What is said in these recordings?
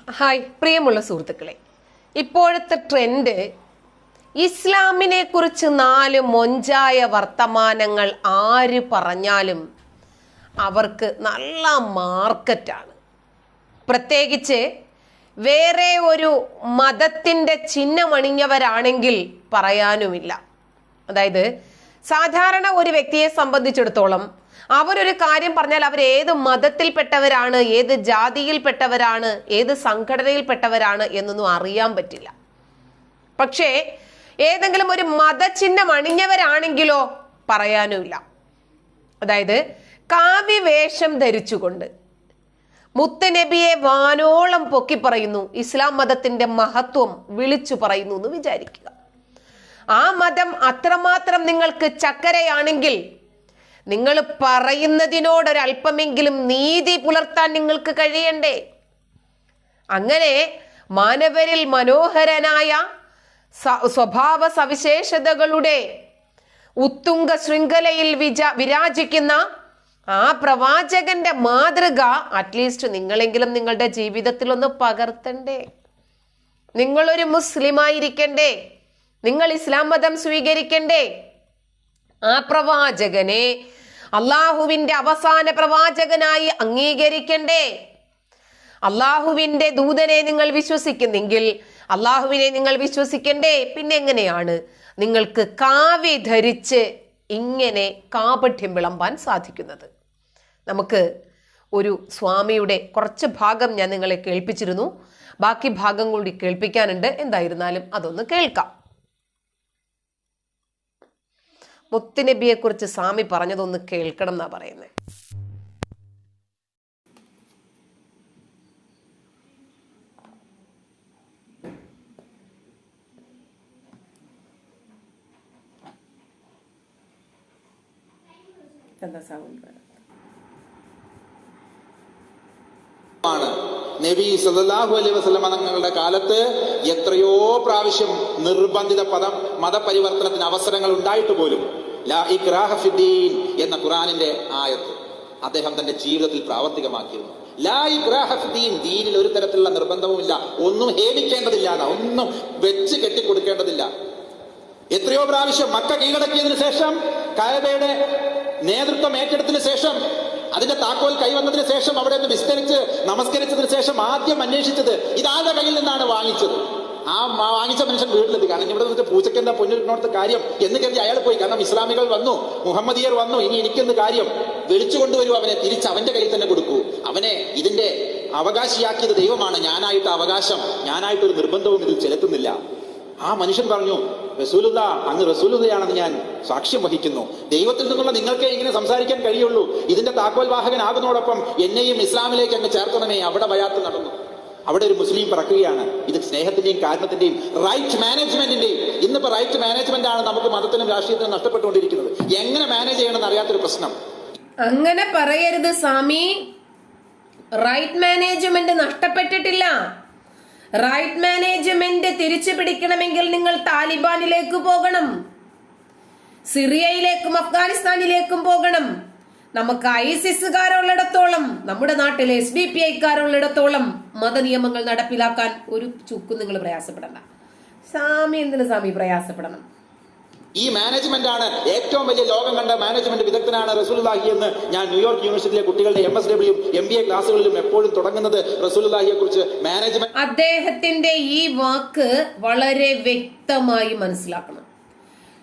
Hi പ്രിയമുള്ള സുഹൃത്തുക്കളെ, ഇപ്പോഴത്തെ ട്രെൻഡ് ഇസ്ലാമിനെ കുറിച്ച് 4 മൊഞ്ചായ വർത്തമാനങ്ങൾ ആര് പറഞ്ഞാലും അവർക്ക് നല്ല മാർക്കറ്റാണ്. പ്രത്യേകിച്ച് വേറെ ഒരു മതത്തിൻ്റെ ചിഹ്നമണിഞ്ഞവരാണെങ്കിൽ പറയാനുമില്ല. അതായത് സാധാരണ ഒരു വ്യക്തിയെ സംബന്ധിച്ചിടത്തോളം അവരൊരു കാര്യം പറഞ്ഞാൽ അവർ ഏത് മതത്തിൽപ്പെട്ടവരാണ്, ഏത് ജാതിയിൽപ്പെട്ടവരാണ്, ഏത് സംഘടനയിൽപ്പെട്ടവരാണ് എന്നൊന്നും അറിയാൻ പറ്റില്ല. പക്ഷേ ഏതെങ്കിലും ഒരു മതചിഹ്നം അണിഞ്ഞവരാണെങ്കിലോ പറയാനുമില്ല. അതായത് കാവ്യവേഷം ധരിച്ചുകൊണ്ട് മുത്തനബിയെ വാനോളം പൊക്കി പറയുന്നു, ഇസ്ലാം മതത്തിന്റെ മഹത്വം വിളിച്ചു പറയുന്നു എന്ന് വിചാരിക്കുക. ആ മതം അത്രമാത്രം നിങ്ങൾക്ക് ചക്കരയാണെങ്കിൽ നിങ്ങൾ പറയുന്നതിനോടൊരല്പമെങ്കിലും നീതി പുലർത്താൻ നിങ്ങൾക്ക് കഴിയണ്ടേ? അങ്ങനെ മാനവരിൽ മനോഹരനായ സ്വഭാവ സവിശേഷതകളുടെ ഉത്തുംഗ ശൃംഖലയിൽ വിരാജിക്കുന്ന ആ പ്രവാചകന്റെ മാതൃക അറ്റ്ലീസ്റ്റ് നിങ്ങളെങ്കിലും നിങ്ങളുടെ ജീവിതത്തിൽ ഒന്ന് പകർത്തണ്ടേ? നിങ്ങളൊരു മുസ്ലിമായിരിക്കണ്ടേ? നിങ്ങൾ ഇസ്ലാം മതം സ്വീകരിക്കണ്ടേ? ആ പ്രവാചകനെ അള്ളാഹുവിന്റെ അവസാന പ്രവാചകനായി അംഗീകരിക്കണ്ടേ? അള്ളാഹുവിന്റെ ദൂതനെ നിങ്ങൾ വിശ്വസിക്കുന്നെങ്കിൽ അള്ളാഹുവിനെ നിങ്ങൾ വിശ്വസിക്കണ്ടേ? പിന്നെ എങ്ങനെയാണ് നിങ്ങൾക്ക് കാവ്യ ധരിച്ച് ഇങ്ങനെ കാപഠ്യം വിളമ്പാൻ സാധിക്കുന്നത്? നമുക്ക് ഒരു സ്വാമിയുടെ കുറച്ച് ഭാഗം ഞാൻ നിങ്ങളെ കേൾപ്പിച്ചിരുന്നു. ബാക്കി ഭാഗം കൂടി കേൾപ്പിക്കാനുണ്ട്. എന്തായിരുന്നാലും അതൊന്ന് കേൾക്കാം. മുത്തുനബിയെ കുറിച്ച് സ്വാമി പറഞ്ഞതൊന്ന് കേൾക്കണം എന്നാ പറയുന്നത്. എന്താ സൗണ്ട്? നബി സല്ലല്ലാഹു അലൈഹി വസല്ലം തങ്ങളുടെ കാലത്ത് എത്രയോ പ്രാവശ്യം നിർബന്ധിത മതപരിവർത്തനത്തിന് അവസരങ്ങൾ ഉണ്ടായിട്ട് പോലും ലാ ഇക്റാഹ ഫിദ്ദീൻ എന്ന ഖുർആനിന്റെ ആയത്ത് അദ്ദേഹം തന്റെ ജീവിതത്തിൽ പ്രാവർത്തികമാക്കിയിരുന്നു. ലാ ഇക്റാഹ ഫിദ്ദീൻ, ദീനിൽ ഒരു തരത്തിലുള്ള നിർബന്ധവുമില്ല, ഒന്നും ഹേമിക്കേണ്ടതില്ല, ഒന്നും വെച്ച് കെട്ടിക്കൊടുക്കേണ്ടതില്ല. എത്രയോ പ്രാവശ്യം മക്ക കീഴടക്കിയതിനു ശേഷം, കഅബയുടെ നേതൃത്വം ഏറ്റെടുത്തതിനു ശേഷം, അതിന്റെ താക്കോൽ കൈവന്നതിന് ശേഷം അവിടെ നിന്ന് വിസ്തരിച്ച് നമസ്കരിച്ചതിന് ശേഷം ആദ്യം അന്വേഷിച്ചത് ഇതാരുടെ കയ്യിൽ നിന്നാണ് വാങ്ങിച്ചത്. ആ വാങ്ങിച്ച മനുഷ്യൻ വീട്ടിലെത്തി. കാരണം ഇവിടെ നിന്നിട്ട് പൂച്ചയ്ക്ക് എന്താ പൊന്നിനോടത്ത് കാര്യം എന്ന് കരുതി അയാൾ പോയി. കാരണം ഇസ്ലാമികൾ വന്നു, മുഹമ്മദിയർ വന്നു, ഇനി എനിക്കെന്ത് കാര്യം? വിളിച്ചു കൊണ്ടുവരൂ അവനെ, തിരിച്ച് അവന്റെ കയ്യിൽ തന്നെ കൊടുക്കൂ. അവനെ ഇതിന്റെ അവകാശിയാക്കിയത് ദൈവമാണ്, ഞാനായിട്ട് അവകാശം, ഞാനായിട്ടൊരു നിർബന്ധവും ഇതിൽ ചെലുത്തുന്നില്ല. ആ മനുഷ്യൻ പറഞ്ഞു, റസൂലുള്ളാ, അങ്ങ് റസൂലുള്ളയാണെന്ന് ഞാൻ സാക്ഷ്യം വഹിക്കുന്നു. ദൈവത്തിൽ നിന്നുള്ള നിങ്ങൾക്കേ ഇങ്ങനെ സംസാരിക്കാൻ കഴിയുള്ളൂ. ഇതിന്റെ താക്കോൽ വാഹകനാകുന്നതോടൊപ്പം എന്നെയും ഇസ്ലാമിലേക്ക് അങ്ങ് ചേർക്കണമേ. അവിടെ ബയാത്ത് നടന്നു. അവിടെ ഒരു മുസ്ലിം പറക്കുകയാണ്, ഇത് സ്നേഹത്തിന്റെയും കാരണത്തിന്റെയും റൈറ്റ് മാനേജ്മെന്റിന്റെയും. ഇന്നിപ്പോ റൈറ്റ് മാനേജ്മെന്റ് ആണ് നമുക്ക് മതത്തിനും രാഷ്ട്രീയത്തിനും നഷ്ടപ്പെട്ടുകൊണ്ടിരിക്കുന്നത്. എങ്ങനെ മാനേജ് ചെയ്യണമെന്ന് അറിയാത്തൊരു പ്രശ്നം. അങ്ങനെ പറയരുത് സ്വാമി. റൈറ്റ് മാനേജ്മെന്റ് നഷ്ടപ്പെട്ടിട്ടില്ല. റൈറ്റ് മാനേജ്മെന്റ് തിരിച്ചു പിടിക്കണമെങ്കിൽ നിങ്ങൾ താലിബാനിലേക്ക് പോകണം, സിറിയയിലേക്കും അഫ്ഗാനിസ്ഥാനിലേക്കും പോകണം. നമുക്ക് ഐസിസുകാരുള്ളിടത്തോളം, നമ്മുടെ നാട്ടിലെ SDPIക്കാരുള്ളിടത്തോളം മതനിയമങ്ങൾ നടപ്പിലാക്കാൻ ഒരു ചുക്കും നിങ്ങൾ പ്രയാസപ്പെടണ്ട. സ്വാമി എന്തിനു സ്വാമി പ്രയാസപ്പെടണം? ഈ മാനേജ്മെന്റ് ആണ് ഏറ്റവും വലിയ ലോകം കണ്ട മാനേജ്മെന്റ് വിദഗ്ധനാണ് റസൂലുള്ളാഹി എന്ന് ഞാൻ ന്യൂയോർക്ക് യൂണിവേഴ്സിറ്റിയിലെ കുട്ടികളുടെ MSW MBA ക്ലാസ്സുകളിലും എപ്പോഴും തുടങ്ങുന്നത് റസൂലുള്ളാഹിയെ കുറിച്ച് മാനേജ്മെന്റ്. അദ്ദേഹത്തിന്റെ ഈ വാക്ക് വളരെ വ്യക്തമായി മനസ്സിലാക്കണം.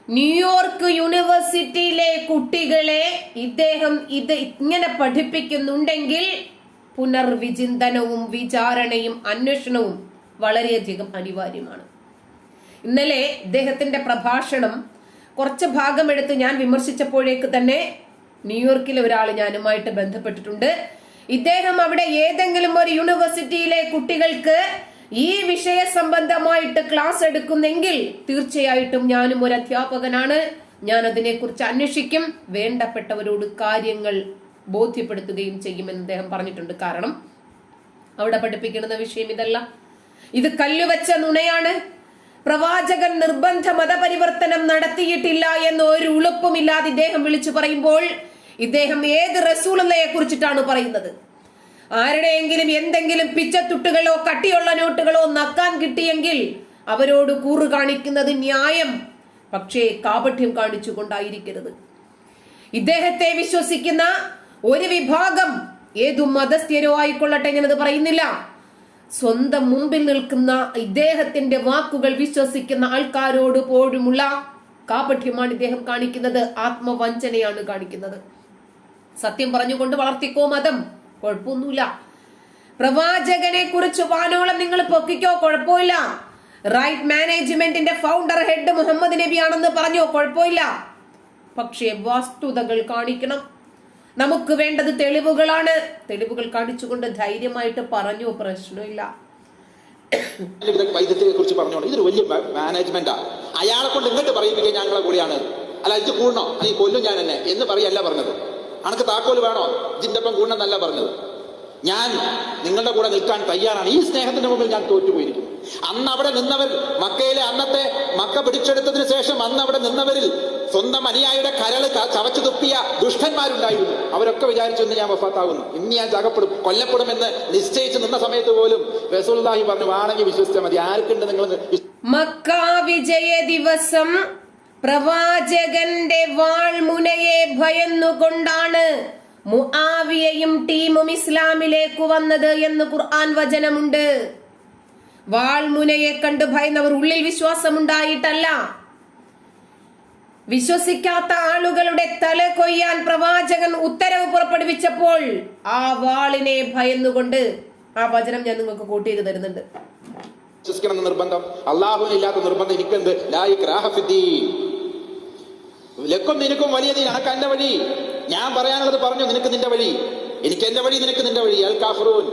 ന്യൂയോർക്ക് യൂണിവേഴ്സിറ്റിയിലെ കുട്ടികളെ ഇദ്ദേഹം ഇത് ഇങ്ങനെ പഠിപ്പിക്കുന്നുണ്ടെങ്കിൽ പുനർവിചിന്തനവും വിചാരണയും അന്വേഷണവും വളരെയധികം അനിവാര്യമാണ്. ഇന്നലെ ഇദ്ദേഹത്തിന്റെ പ്രഭാഷണം കുറച്ച് ഭാഗമെടുത്ത് ഞാൻ വിമർശിച്ചപ്പോഴേക്ക് തന്നെ ന്യൂയോർക്കിലെ ഒരാൾ ഞാനുമായിട്ട് ബന്ധപ്പെട്ടിട്ടുണ്ട്. ഇദ്ദേഹം അവിടെ ഏതെങ്കിലും ഒരു യൂണിവേഴ്സിറ്റിയിലെ കുട്ടികൾക്ക് ഈ വിഷയ സംബന്ധമായിട്ട് ക്ലാസ് എടുക്കുന്നെങ്കിൽ തീർച്ചയായിട്ടും ഞാനും ഒരു അധ്യാപകനാണ്, ഞാൻ അതിനെക്കുറിച്ച് അന്വേഷിക്കും, വേണ്ടപ്പെട്ടവരോട് കാര്യങ്ങൾ ബോധ്യപ്പെടുത്തുകയും ചെയ്യുമെന്ന് അദ്ദേഹം പറഞ്ഞിട്ടുണ്ട്. കാരണം അവിടെ പഠിപ്പിക്കുന്ന വിഷയം ഇതല്ല, ഇത് കല്ലുവെച്ച നുണയാണ്. പ്രവാചകൻ നിർബന്ധ മതപരിവർത്തനം നടത്തിയിട്ടില്ല എന്ന് ഒരു ഉളുപ്പുമില്ലാതെ ഇദ്ദേഹം വിളിച്ചു പറയുമ്പോൾ ഇദ്ദേഹം ഏത് റസൂലുള്ളയെ കുറിച്ചിട്ടാണ് പറയുന്നത്? ആരുടെയെങ്കിലും എന്തെങ്കിലും പിച്ചത്തുട്ടുകളോ കട്ടിയുള്ള നോട്ടുകളോ നക്കാൻ കിട്ടിയെങ്കിൽ അവരോട് കൂറ് കാണിക്കുന്നത് ന്യായം, പക്ഷേ കാപഠ്യം കാണിച്ചുകൊണ്ടായിരിക്കരുത്. ഇദ്ദേഹത്തെ വിശ്വസിക്കുന്ന ഒരു വിഭാഗം ഏതു മതസ്ഥരോ ആയിക്കൊള്ളട്ടെ, ഞാനത് പറയുന്നില്ല, സ്വന്തം മുമ്പിൽ നിൽക്കുന്ന ഇദ്ദേഹത്തിന്റെ വാക്കുകൾ വിശ്വസിക്കുന്ന ആൾക്കാരോട് പോലുമുള്ള കാപഠ്യമാണ് ഇദ്ദേഹം കാണിക്കുന്നത്, ആത്മവഞ്ചനയാണ് കാണിക്കുന്നത്. സത്യം പറഞ്ഞുകൊണ്ട് വളർത്തിക്കോ മതം, കുഴപ്പമൊന്നുമില്ല. പ്രവാചകനെ കുറിച്ച് വാനോളം നിങ്ങൾ പൊക്കിക്കോ, കുഴപ്പമില്ല. റൈറ്റ് മാനേജ്മെന്റിന്റെ ഫൗണ്ടർ ഹെഡ് മുഹമ്മദ് നബി ആണെന്ന് പറഞ്ഞോ, കുഴപ്പമില്ല. പക്ഷേ വസ്തുതകൾ കാണിക്കണം. നമുക്ക് വേണ്ടത് തെളിവുകളാണ്. തെളിവുകൾ കാണിച്ചുകൊണ്ട് ധൈര്യമായിട്ട് പറഞ്ഞോ, പ്രശ്നമില്ല. വൈദ്യത്തെ കുറിച്ച് പറഞ്ഞോണ്ട് ഇതൊരു വലിയ മാനേജ്മെന്റാ. അയാളെ കൊണ്ട് ഇങ്ങോട്ട് പറയിപ്പിക്കുക ഞങ്ങളെ കൂടെയാണ്, അല്ല ഇത് കൂടണോ അല്ലെങ്കിൽ കൊല്ലും ഞാൻ എന്നെ എന്ന് പറയല്ല പറഞ്ഞത്. അനക്ക് താക്കോല് വേണോ ഇതിന്റെ ഒപ്പം കൂടണമെന്നല്ല പറഞ്ഞത്. ഞാൻ നിങ്ങളുടെ കൂടെ നിൽക്കാൻ തയ്യാറാണ്. ഈ സ്നേഹത്തിന്റെ മുമ്പിൽ ഞാൻ തോറ്റുപോയിരിക്കുന്നു. അന്ന് അവിടെ നിന്നവർ, മക്കയിലെ അന്നത്തെ മക്ക പിടിച്ചെടുത്തതിന് ശേഷം അന്ന് അവിടെ നിന്നവരിൽ സ്വന്തം അനുയായിയുടെ കരള് ചവച്ചു തുപ്പിയ ദുഷ്ടന്മാരുണ്ടായിരുന്നു. അവരൊക്കെ വിചാരിച്ചു ഞാൻ വഫാത്താകുന്നു, ഇന്ന് ഞാൻ ചകപ്പെടും, കൊല്ലപ്പെടുമെന്ന് നിശ്ചയിച്ച് നിന്ന സമയത്ത് പോലും റസൂലുള്ളാഹി പറഞ്ഞു വാണെങ്കിൽ വിശ്വസിച്ചാൽ മതി. ആർക്കുണ്ട് നിങ്ങൾ? മക്ക വിജയ ദിവസം പ്രവാചകന്റെ വാൾമുനയെ ഭയന്നുകൊണ്ടാണ് മുആവിയയും ടീമും ഇസ്ലാമിലേക്ക് വന്നത് എന്ന് ഖുർആൻ വചനമുണ്ട്. വാൾമുനയെ കണ്ട് ഭയന്നവർ ഉള്ളിൽ വിശ്വാസമുണ്ടായിട്ടല്ല. വിശ്വസിക്കാത്ത ആളുകളുടെ തല കൊയ്യാൻ പ്രവാചകൻ ഉത്തരവ് പുറപ്പെടുവിച്ചപ്പോൾ ആ വാളിനെ ഭയന്നുകൊണ്ട്, ആ വചനം ഞാൻ നിങ്ങൾക്ക് കോട്ട് ചെയ്ത് തരുന്നുണ്ട്. വിശ്വസിക്കണം എന്ന നിർബന്ധം, അള്ളാഹുവിനില്ലാത്ത നിർബന്ധം എനിക്കെന്ത്? ലാ ഇക്റാഹ ഫിദ്ദീൻ. ലക്കും നിനക്കും വലിയ ദീൻ, അനക്ക് എന്റെ വഴി, ഞാൻ പറയാനുള്ളത് പറഞ്ഞു, നിനക്ക് നിന്റെ വഴി, എനിക്ക് എന്റെ വഴി, നിനക്ക് നിന്റെ വഴി. അൽ കാഫിറൂൻ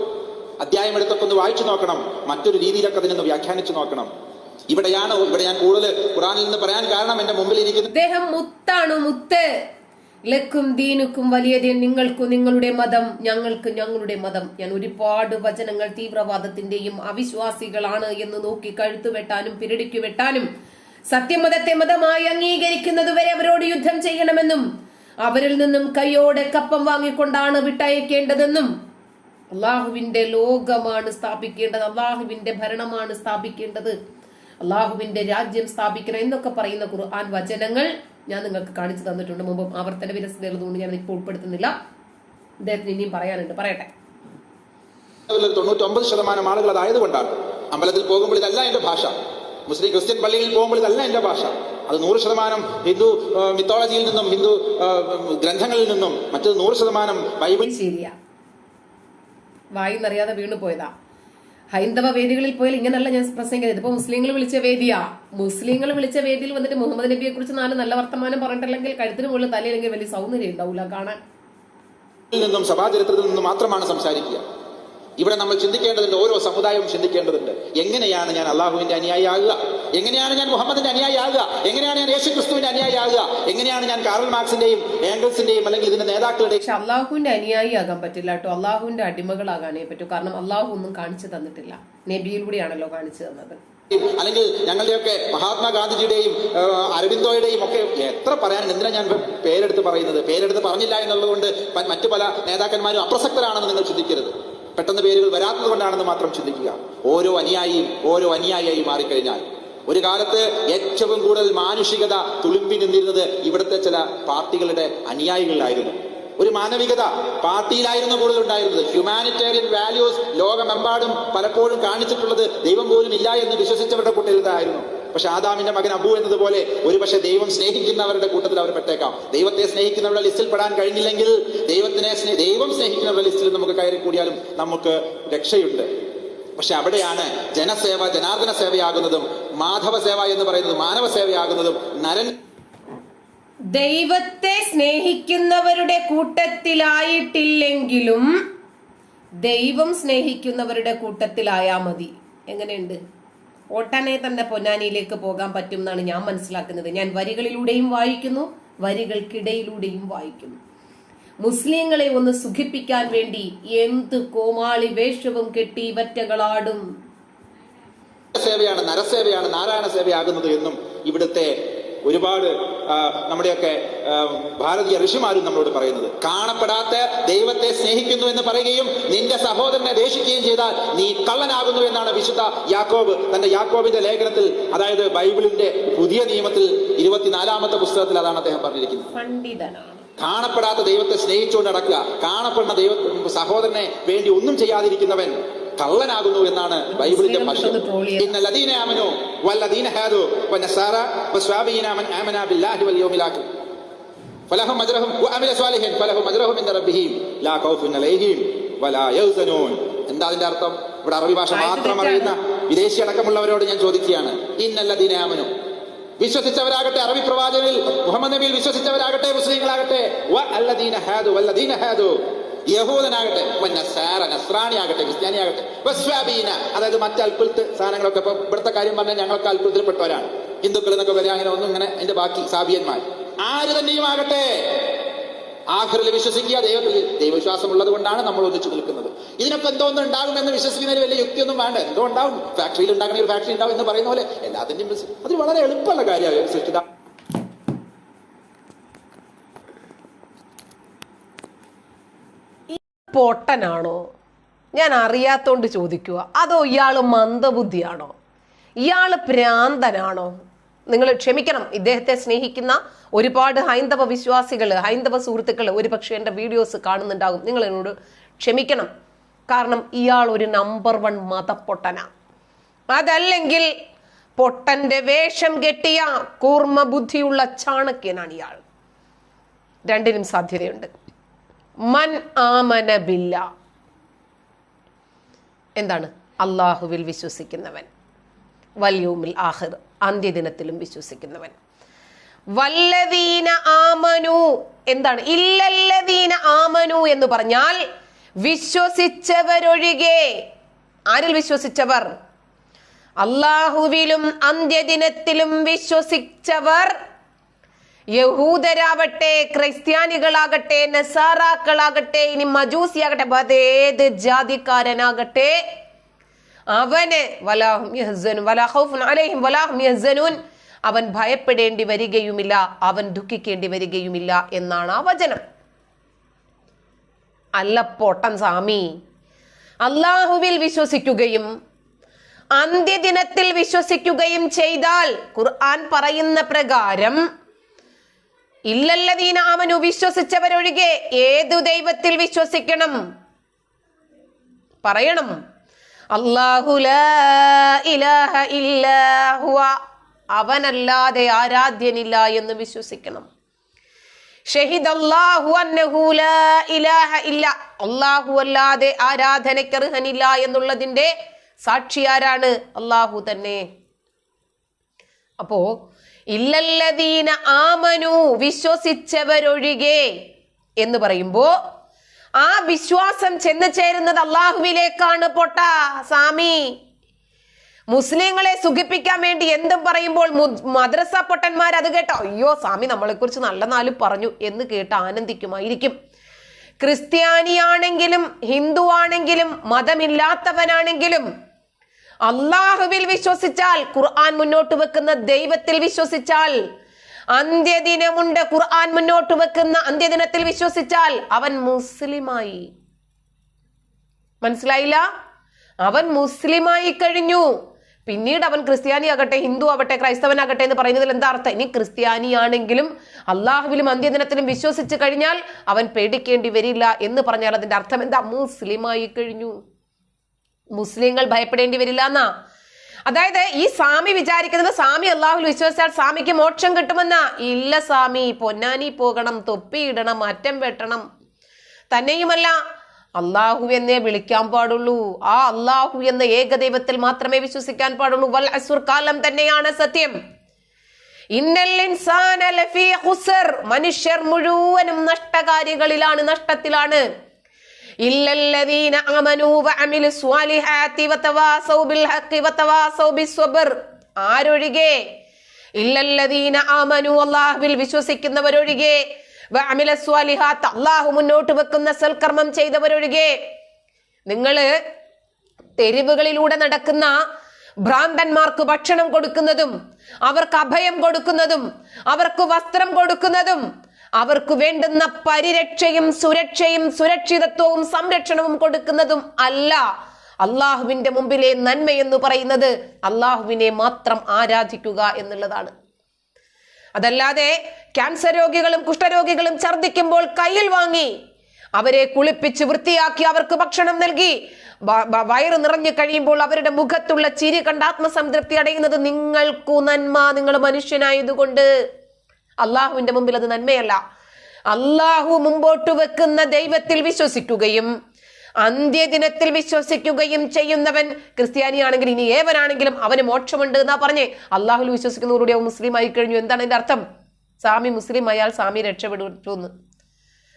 അധ്യായം എടുത്തൊക്കെ ഒന്ന് വായിച്ചു നോക്കണം, മറ്റൊരു രീതിയിലൊക്കെ അതിനൊന്ന് വ്യാഖ്യാനിച്ചു നോക്കണം. ഇവിടെ ഞാൻ കൂടുതൽ ഖുറാനിൽ നിന്ന് പറയാൻ കാരണം എന്റെ മുമ്പിൽ ഇരിക്കുന്ന അദ്ദേഹം മുത്താണ്, മുത്ത്. ലക്കും ദീനുക്കും വലിയ ദീൻ, നിങ്ങൾക്ക് നിങ്ങളുടെ മതം, ഞങ്ങൾക്ക് ഞങ്ങളുടെ മതം. ഞാൻ ഒരുപാട് വചനങ്ങൾ തീവ്രവാദത്തിന്റെയും അവിശ്വാസികളാണ് എന്ന് നോക്കി കഴുത്തു വെട്ടാനും പിരടിക്കു വെട്ടാനും സത്യമതത്തെ മതമായി അംഗീകരിക്കുന്നതുവരെ അവരോട് യുദ്ധം ചെയ്യണമെന്നും അവരിൽ നിന്നും കൈയോടെ കപ്പം വാങ്ങിക്കൊണ്ടാണ് വിട്ടയക്കേണ്ടതെന്നും അള്ളാഹുവിന്റെ ലോകമാണ് സ്ഥാപിക്കേണ്ടത്, അള്ളാഹുവിന്റെ ഭരണമാണ് സ്ഥാപിക്കേണ്ടത്, അള്ളാഹുവിന്റെ രാജ്യം സ്ഥാപിക്കണം എന്നൊക്കെ പറയുന്ന ഖുർആൻ വചനങ്ങൾ ഞാൻ നിങ്ങൾക്ക് കാണിച്ചു തന്നിട്ടുണ്ട് മുമ്പ്. ആവർത്തന വിരസതയുള്ളതുകൊണ്ട് ഞാൻ ഇപ്പോൾ ഉൾപ്പെടുത്തുന്നില്ല. അദ്ദേഹത്തിന് ഇനിയും പറയാനുണ്ട്, പറയട്ടെ. 99% ആളുകൾ അതായതുകൊണ്ടാണ്. അമ്പലത്തിൽ പോകുമ്പോൾ ഇതല്ല എന്റെ ഭാഷ, മുസ്ലിം ക്രിസ്ത്യൻ പള്ളിയിൽ പോകുമ്പോൾ ഇതല്ല എന്റെ ഭാഷ. അത് 100% ഹിന്ദു മിത്തോളജിയിൽ നിന്നും ഹിന്ദു ഗ്രന്ഥങ്ങളിൽ നിന്നും, മറ്റത് 100% ബൈബിൾ. ശരിയാ, വായിന്നറിയാതെ വീണു പോയതാ. ഹൈന്ദവ വേദികളിൽ പോയാൽ ഇങ്ങനല്ല ഞാൻ പ്രസംഗിക്കുന്നത്. ഇപ്പൊ മുസ്ലിങ്ങൾ വിളിച്ച വേദിയാ. മുസ്ലിങ്ങൾ വിളിച്ച വേദിയിൽ വന്നിട്ട് മുഹമ്മദ് നബിയെ കുറിച്ച് 4 നല്ല വർത്തമാനം പറഞ്ഞിട്ടില്ലെങ്കിൽ കഴുത്തിന് മുകളിൽ തലയില്ലെങ്കിൽ വലിയ സൗന്ദര്യം ഉണ്ടാവില്ല കാണാൻ. നിന്നും സഭാചരിത്രത്തിൽ നിന്നും മാത്രമാണ് സംസാരിക്കുക. ഇവിടെ നമ്മൾ ചിന്തിക്കേണ്ടതുണ്ട്, ഓരോ സമുദായവും ചിന്തിക്കേണ്ടതുണ്ട്. എങ്ങനെയാണ് ഞാൻ അള്ളാഹുവിന്റെ അനുയായി ആകുക? എങ്ങനെയാണ് ഞാൻ മുഹമ്മദിന്റെ അനുയായി ആകുക? എങ്ങനെയാണ് ഞാൻ യേശു ക്രിസ്തുവിന്റെ അനുയായി ആകുക? എങ്ങനെയാണ് ഞാൻ കാറൽ മാർക്സിന്റെയും ഏംഗൽസിന്റെയും അല്ലെങ്കിൽ ഇതിന്റെ നേതാക്കളുടെ? പക്ഷെ അള്ളാഹുവിന്റെ അനുയായി ആകാൻ പറ്റില്ല കേട്ടോ, അള്ളാഹുവിന്റെ അടിമകളാകാനേ പറ്റൂ. കാരണം അള്ളാഹു ഒന്നും കാണിച്ചു തന്നിട്ടില്ല, നബിയിലൂടെയാണല്ലോ കാണിച്ചു തന്നത്. അല്ലെങ്കിൽ ഞങ്ങളുടെയൊക്കെ മഹാത്മാഗാന്ധിജിയുടെയും അരവിന്ദോയുടെയും ഒക്കെ എത്ര പറയാൻ, എന്തിനാ ഞാൻ പേരെടുത്ത് പറയുന്നത്? പേരെടുത്ത് പറഞ്ഞില്ല എന്നുള്ളത് കൊണ്ട് മറ്റു പല നേതാക്കന്മാരും അപ്രസക്തരാണെന്ന് നിങ്ങൾ ചിന്തിക്കരുത്. പെട്ടെന്ന് പേരുകൾ വരാത്തത് കൊണ്ടാണെന്ന് മാത്രം ചിന്തിക്കുക. ഓരോ അനുയായിയായി മാറിക്കഴിഞ്ഞാൽ, ഒരു കാലത്ത് ഏറ്റവും കൂടുതൽ മാനുഷികത തുളുമ്പി നിന്നിരുന്നത് ഇവിടുത്തെ ചില പാർട്ടികളുടെ അനുയായികളിലായിരുന്നു. ഒരു മാനവികത പാർട്ടിയിലായിരുന്നു കൂടുതൽ ഉണ്ടായിരുന്നത്. ഹ്യൂമാനിറ്റേറിയൻ വാല്യൂസ് ലോകമെമ്പാടും പലപ്പോഴും കാണിച്ചിട്ടുള്ളത് ദൈവം പോലും ഇല്ല എന്ന് വിശ്വസിച്ചവരുടെ കൂട്ടത്തിലായിരുന്നു. പക്ഷെ ആദാമിന്റെ മകൻ അബു എന്നതുപോലെ ഒരുപക്ഷെ ദൈവം സ്നേഹിക്കുന്നവരുടെ കൂട്ടത്തിൽ അവർ പെട്ടേക്കാം. ദൈവത്തെ സ്നേഹിക്കുന്നവരുടെ ലിസ്റ്റിൽ പെടാൻ കഴിഞ്ഞില്ലെങ്കിൽ ദൈവം സ്നേഹിക്കുന്നവരുടെ ലിസ്റ്റിൽ നമുക്ക് കയറി കൂടിയാലും നമുക്ക് രക്ഷയുണ്ട്. പക്ഷെ അവിടെയാണ് ജനസേവ ജനാർദ്ദന സേവയാകുന്നതും മാധവ സേവ എന്ന് പറയുന്നത് മാനവ സേവയാകുന്നതും. ദൈവത്തെ സ്നേഹിക്കുന്നവരുടെ കൂട്ടത്തിലായിട്ടില്ലെങ്കിലും ദൈവം സ്നേഹിക്കുന്നവരുടെ കൂട്ടത്തിലായാ മതി. എങ്ങനെയുണ്ട്? ഒട്ടനെ തന്നെ പൊന്നാനിയിലേക്ക് പോകാൻ പറ്റും എന്നാണ് ഞാൻ മനസ്സിലാക്കുന്നത്. ഞാൻ വരികളിലൂടെയും വായിക്കുന്നു, വരികൾക്കിടയിലൂടെയും വായിക്കുന്നു. മുസ്ലിങ്ങളെ ഒന്ന് സുഖിപ്പിക്കാൻ വേണ്ടി എന്ത് കോമാളി വേഷവും കെട്ടി ഇവറ്റകളാടും. സേവയാണ്, നരസേവയാണ്, നാരായണ സേവയാകുന്നത് എന്നും ഇവിടുത്തെ ഒരുപാട് നമ്മുടെയൊക്കെ ഭാരതീയ ഋഷിമാരും നമ്മളോട് പറയുന്നത്. കാണപ്പെടാത്ത ദൈവത്തെ സ്നേഹിക്കുന്നു എന്ന് പറയുകയും നിന്റെ സഹോദരനെ ദേഷിക്കുകയും ചെയ്താൽ നീ കള്ളനാകുന്നു എന്നാണ് വിശുദ്ധ യാക്കോബ് തന്റെ യാക്കോബിന്റെ ലേഖനത്തിൽ, അതായത് ബൈബിളിന്റെ പുതിയ നിയമത്തിൽ 24-ാമത്തെ പുസ്തകത്തിൽ അതാണ് അദ്ദേഹം പറഞ്ഞിരിക്കുന്നത്. പണ്ഡിതനാണ്. കാണപ്പെടാത്ത ദൈവത്തെ സ്നേഹിച്ചുകൊണ്ട് നടക്കുക, കാണപ്പെടുന്ന സഹോദരനെ വേണ്ടി ഒന്നും ചെയ്യാതിരിക്കുന്നവൻ കള്ളനാകുന്നു എന്നാണ് ബൈബിളിന്റെ ഭാഷ. ഇന്നല്ലദീന ആമനു വല്ലദീന ഹാദു വനസാറ വസ്വാബീന മൻ ആമന ബില്ലാഹി വൽ യൗമിൽ ആഖിർ ഫലഹും അജ്റഹും വഅമില സ്വാലിഹിൻ ഫലഹും അജ്റഹും ഇൻദ റബ്ബിഹിം ലാ ഖൗഫുൻ അലൈഹിം വലാ യഹ്സനൂൻ. എന്താ അതിന്റെ അർത്ഥം? ഇവിടെ അറബി ഭാഷ മാത്രം അറിയുന്ന വിദേശി അടക്കമുള്ളവരോട് ഞാൻ ചോദിക്കുകയാണ്, ഇന്നല്ലദീന ആമനു, വിശ്വസിച്ചവരാകട്ടെ, അറബി പ്രവാചകനിൽ മുഹമ്മദ് നബിയിൽ വിശ്വസിച്ചവരാകട്ടെ, മുസ്ലിങ്ങളാകട്ടെ, വല്ലദീന ഹാദു വല്ലദീന ഹാദു, യഹൂദനാകട്ടെ, നസ്രാണിയാകട്ടെ, ക്രിസ്ത്യാനിയാകട്ടെ, വസ്വാബീന, അതായത് മറ്റ് അൽക്കുലത്ത് സാധനങ്ങളൊക്കെ. ഇപ്പൊ ഇവിടുത്തെ കാര്യം പറഞ്ഞാൽ ഞങ്ങൾക്ക് അൽക്കുലത്തിൽപ്പെട്ടവരാണ്, ഹിന്ദുക്കൾ എന്നൊക്കെ വരെ അങ്ങനെ ഒന്നും ഇങ്ങനെ അതിന്റെ ബാക്കി സാബിയന്മാർ ആര് തന്നെയും ആകട്ടെ, ആഖിറിൽ വിശ്വസിക്കുക. ദൈവവിശ്വാസം ഉള്ളത് കൊണ്ടാണ് നമ്മൾ ഒന്നിച്ചു നിൽക്കുന്നത്. ഇതിനൊക്കെ എന്തോന്നും ഉണ്ടാകുമെന്ന് വിശ്വസിക്കുന്നതിൽ വലിയ യുക്തിയൊന്നും വേണ്ട. എന്തോ ഉണ്ടാവും, ഫാക്ടറിയിൽ ഉണ്ടാക്കണമെങ്കിൽ ഫാക്ടറി ഉണ്ടാവും എന്ന് പറയുന്ന പോലെ എല്ലാത്തിന്റെയും അതിൽ വളരെ എളുപ്പമുള്ള കാര്യമാണ് സൃഷ്ടിത. പൊട്ടനാണോ? ഞാൻ അറിയാത്തോണ്ട് ചോദിക്കുക. അതോ ഇയാള് മന്ദബുദ്ധിയാണോ? ഇയാള് ഭ്രാന്തനാണോ? നിങ്ങൾ ക്ഷമിക്കണം, ഇദ്ദേഹത്തെ സ്നേഹിക്കുന്ന ഒരുപാട് ഹൈന്ദവ വിശ്വാസികൾ, ഹൈന്ദവ സുഹൃത്തുക്കൾ ഒരുപക്ഷെ എൻ്റെ വീഡിയോസ് കാണുന്നുണ്ടാകും. നിങ്ങൾ എന്നോട് ക്ഷമിക്കണം. കാരണം ഇയാൾ ഒരു നമ്പർ 1 മതപ്പൊട്ടനാ. അതല്ലെങ്കിൽ പൊട്ടന്റെ വേഷം കെട്ടിയ കൂർമ്മ ബുദ്ധിയുള്ള ചാണക്യനാണ് ഇയാൾ. രണ്ടിനും സാധ്യതയുണ്ട്. മൻ ആമന ബില്ല, എന്താണ്? അള്ളാഹുവിൽ വിശ്വസിക്കുന്നവൻ, വൽ യൗമിൽ ആഖിർ, അന്ത്യദിനത്തിലും വിശ്വസിക്കുന്നവൻ. വല്ലദീന ആമനു, എന്താണ്? ഇല്ലല്ലദീന ആമനു എന്ന് പറഞ്ഞാൽ വിശ്വസിച്ചവരൊഴികെ. ആരിൽ വിശ്വസിച്ചവർ? അള്ളാഹുവിലും അന്ത്യദിനത്തിലും വിശ്വസിച്ചവർ. യഹൂദരാവട്ടെ, ക്രിസ്ത്യാനികളാകട്ടെ, നസാറാക്കളാകട്ടെ, ഇനി മജൂസിയാകട്ടെ, ഏത് ജാതിക്കാരനാകട്ടെ, അവന് അവൻ ഭയപ്പെടേണ്ടി വരികയുമില്ല, അവൻ ദുഃഖിക്കേണ്ടി വരികയുമില്ല എന്നാണ് ആ വചനം. അല്ല പൊട്ടൻ സ്വാമി, അള്ളാഹുവിൽ വിശ്വസിക്കുകയും അന്ത്യദിനത്തിൽ വിശ്വസിക്കുകയും ചെയ്താൽ ഖുർആൻ പറയുന്ന പ്രകാരം ഇല്ലല്ലദീന ആമനു, വിശ്വസിച്ചവരൊഴികെ ഏതു ദൈവത്തിൽ വിശ്വസിക്കണം? പറയണം, അല്ലാഹു ലാ ഇലാഹ ഇല്ലാ ഹുവ, അവനല്ലാതെ ആരാധ്യനില്ല എന്ന് വിശ്വസിക്കണം. ഷഹിദല്ലാഹു അന്നഹു ലാ ഇലാഹ ഇല്ല, അല്ലാഹു അല്ലാതെ ആരാധനയ്ക്ക് അർഹനില്ല എന്നുള്ളതിന്റെ സാക്ഷി ആരാണ്? അല്ലാഹു തന്നെ. അപ്പോ ഇല്ലല്ലദീന ആമനു, വിശ്വസിച്ചവരൊഴികെ എന്ന് പറയുമ്പോ ആ വിശ്വാസം ചെന്ന് ചേരുന്നത് അള്ളാഹുവിലേക്കാണ്. പൊട്ട സ്വാമി, മുസ്ലിങ്ങളെ സുഖിപ്പിക്കാൻ വേണ്ടി എന്തും പറയുമ്പോൾ മദ്രസ പൊട്ടന്മാർ അത് കേട്ടോ, അയ്യോ സ്വാമി നമ്മളെ കുറിച്ച് നല്ല നാല് പറഞ്ഞു എന്ന് കേട്ട് ആനന്ദിക്കുമായിരിക്കും. ക്രിസ്ത്യാനിയാണെങ്കിലും ഹിന്ദു ആണെങ്കിലും മതമില്ലാത്തവനാണെങ്കിലും അള്ളാഹുവിൽ വിശ്വസിച്ചാൽ, ഖുർആൻ മുന്നോട്ട് വെക്കുന്ന ദൈവത്തിൽ വിശ്വസിച്ചാൽ, അന്ത്യദിനമുണ്ട് ഖുർആൻ മുന്നോട്ട് വെക്കുന്ന അന്ത്യദിനത്തിൽ വിശ്വസിച്ചാൽ അവൻ മുസ്ലിമായി. മനസ്സിലായില്ല? അവൻ മുസ്ലിമായി കഴിഞ്ഞു. പിന്നീട് അവൻ ക്രിസ്ത്യാനി ആകട്ടെ, ഹിന്ദു ആവട്ടെ, ക്രൈസ്തവനാകട്ടെ എന്ന് പറയുന്നതിൽ എന്താ അർത്ഥം? ഇനി ക്രിസ്ത്യാനിയാണെങ്കിലും അള്ളാഹുവിലും അന്ത്യദിനത്തിലും വിശ്വസിച്ച് കഴിഞ്ഞാൽ അവൻ പേടിക്കേണ്ടി വരില്ല എന്ന് പറഞ്ഞാൽ അതിന്റെ അർത്ഥം എന്താ? മുസ്ലിമായി കഴിഞ്ഞു. മുസ്ലിങ്ങൾ ഭയപ്പെടേണ്ടി വരില്ല എന്നാ. അതായത് ഈ സ്വാമി വിചാരിക്കുന്നത് സ്വാമി അള്ളാഹുൽ വിശ്വസിച്ചാൽ സ്വാമിക്ക് മോക്ഷം കിട്ടുമെന്നാ. ഇല്ല സ്വാമി, പൊന്നാനി പോകണം, തൊപ്പിയിടണം, അറ്റം വെട്ടണം. തന്നെയുമല്ല, അള്ളാഹു എന്നേ വിളിക്കാൻ പാടുള്ളൂ. ആ അള്ളാഹു എന്ന ഏകദൈവത്തിൽ മാത്രമേ വിശ്വസിക്കാൻ പാടുള്ളൂ. വൽ അസ്ർ, കാലം തന്നെയാണ് സത്യം. ഇന്നൽ ഇൻസാന ലഫീ ഖുസ്ർ, മനുഷ്യർ മുഴുവനും നഷ്ടകാരികളിലാണ്, നഷ്ടത്തിലാണ്. ഇല്ലല്ലദീന ആമനൂ വഅമിലുസ് സ്വാലിഹാത്തി വതവാസൗ ബിൽ ഹഖ് വതവാസൗ ബിസ്സബ്ർ, ആരൊഴികെ? ഇല്ലല്ലദീന ആമനൂ, അല്ലാഹുവിൽ വിശ്വസിക്കുന്നവരൊഴികെ, വഅമിലുസ് സ്വാലിഹാത്ത്, അല്ലാഹു മുന്നോട്ട് വെക്കുന്ന സൽക്കർമ്മം ചെയ്തവരൊഴികെ. നിങ്ങള് തെരുവുകളിലൂടെ നടക്കുന്ന ഭ്രാന്തന്മാർക്ക് ഭക്ഷണം കൊടുക്കുന്നതും അവർക്ക് അഭയം കൊടുക്കുന്നതും അവർക്ക് വസ്ത്രം കൊടുക്കുന്നതും അവർക്ക് വേണ്ടുന്ന പരിരക്ഷയും സുരക്ഷയും സുരക്ഷിതത്വവും സംരക്ഷണവും കൊടുക്കുന്നതും അല്ല. അള്ളാഹുവിന്റെ മുമ്പിലെ നന്മയെന്ന് പറയുന്നത് അള്ളാഹുവിനെ മാത്രം ആരാധിക്കുക എന്നുള്ളതാണ്. അതല്ലാതെ ക്യാൻസർ രോഗികളും കുഷ്ഠരോഗികളും ഛർദ്ദിക്കുമ്പോൾ കയ്യിൽ വാങ്ങി അവരെ കുളിപ്പിച്ച് വൃത്തിയാക്കി അവർക്ക് ഭക്ഷണം നൽകി വയറ് നിറഞ്ഞു കഴിയുമ്പോൾ അവരുടെ മുഖത്തുള്ള ചിരി കണ്ട് ആത്മസംതൃപ്തി അടയുന്നത് നിങ്ങൾക്കു നന്മ, നിങ്ങൾ മനുഷ്യനായതുകൊണ്ട്. അള്ളാഹുവിന്റെ മുമ്പിൽ അത് നന്മയല്ല. അള്ളാഹു മുമ്പോട്ട് വെക്കുന്ന ദൈവത്തിൽ വിശ്വസിക്കുകയും അന്ത്യദിനത്തിൽ വിശ്വസിക്കുകയും ചെയ്യുന്നവൻ ക്രിസ്ത്യാനിയാണെങ്കിൽ ഇനി ഏവനാണെങ്കിലും അവന് മോക്ഷമുണ്ട് എന്നാ പറഞ്ഞേ. അള്ളാഹുൽ വിശ്വസിക്കുന്നവരുടെ മുസ്ലിം ആയി കഴിഞ്ഞു. എന്താണ് അതിന്റെ അർത്ഥം? സ്വാമി മുസ്ലിം അയാൾ സ്വാമി രക്ഷപ്പെടുന്നു.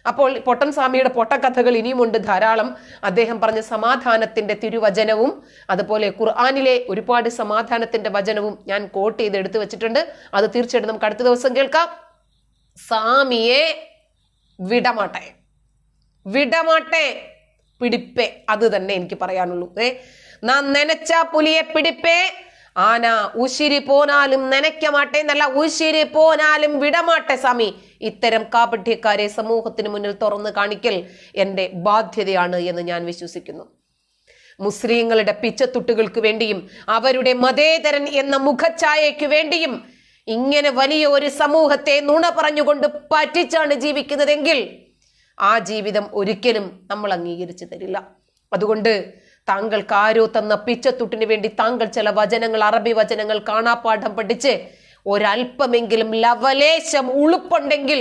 അപ്പോൾ പൊട്ടൻ സ്വാമിയുടെ പൊട്ടക്കഥകൾ ഇനിയുമുണ്ട് ധാരാളം. അദ്ദേഹം പറഞ്ഞ സമാധാനത്തിന്റെ തിരുവചനവും അതുപോലെ ഖുർആനിലെ ഒരുപാട് സമാധാനത്തിന്റെ വചനവും ഞാൻ കോട്ട് ചെയ്ത് എടുത്തു വെച്ചിട്ടുണ്ട്. അത് തീർച്ചയായിട്ടും നമുക്ക് അടുത്ത ദിവസം കേൾക്കാം. സ്വാമിയെ വിടമാട്ടെ, വിടമാട്ടെ, പിടിപ്പേ, അത് തന്നെ എനിക്ക് പറയാനുള്ളൂ. നാ നനച്ച പുലിയെ പിടിപ്പേ, ആന ഉശിരി പോനാലും നനയ്ക്ക മാട്ടെ എന്നല്ല, ഉശിരി പോനാലും വിടമാട്ടെ സ്വാമി. ഇത്തരം കാപഠ്യക്കാരെ സമൂഹത്തിന് മുന്നിൽ തുറന്നു കാണിക്കൽ എന്റെ ബാധ്യതയാണ് എന്ന് ഞാൻ വിശ്വസിക്കുന്നു. മുസ്ലിങ്ങളുടെ പിച്ചത്തുട്ടുകൾക്ക് വേണ്ടിയും അവരുടെ മതേതരൻ എന്ന മുഖഛായയ്ക്ക് വേണ്ടിയും ഇങ്ങനെ വലിയ ഒരു സമൂഹത്തെ നുണ പറഞ്ഞുകൊണ്ട് പറ്റിച്ചാണ് ജീവിക്കുന്നതെങ്കിൽ ആ ജീവിതം ഒരിക്കലും നമ്മൾ അംഗീകരിച്ചു തരില്ല. അതുകൊണ്ട് താങ്കൾക്ക് ആരോ തന്ന പിച്ചത്തുട്ടിന് വേണ്ടി താങ്കൾ ചില വചനങ്ങൾ, അറബി വചനങ്ങൾ കാണാപ്പാഠം പഠിച്ച് ഒരല്പമെങ്കിലും ലവലേശം ഉളുപ്പുണ്ടെങ്കിൽ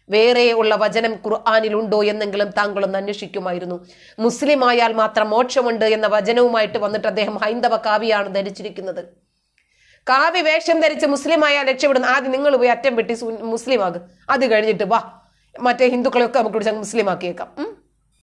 വേറെ ഉള്ള വചനം ഖുർആനിലുണ്ടോ എന്നെങ്കിലും താങ്കളൊന്ന് അന്വേഷിക്കുമായിരുന്നു. മുസ്ലിം ആയാൽ മാത്രം മോക്ഷമുണ്ട് എന്ന വചനവുമായിട്ട് വന്നിട്ട് അദ്ദേഹം ഹൈന്ദവ കാവ്യാണ് ധരിച്ചിരിക്കുന്നത്. കാവ്യ വേഷം ധരിച്ച് മുസ്ലിം ആയാൽ രക്ഷപ്പെടുന്ന. ആദ്യം നിങ്ങൾ പോയി അറ്റം വെട്ടി മുസ്ലിം ആകും, അത് കഴിഞ്ഞിട്ട് വാ മറ്റേ ഹിന്ദുക്കളെയൊക്കെ നമുക്ക് മുസ്ലിം ആക്കിയേക്കാം.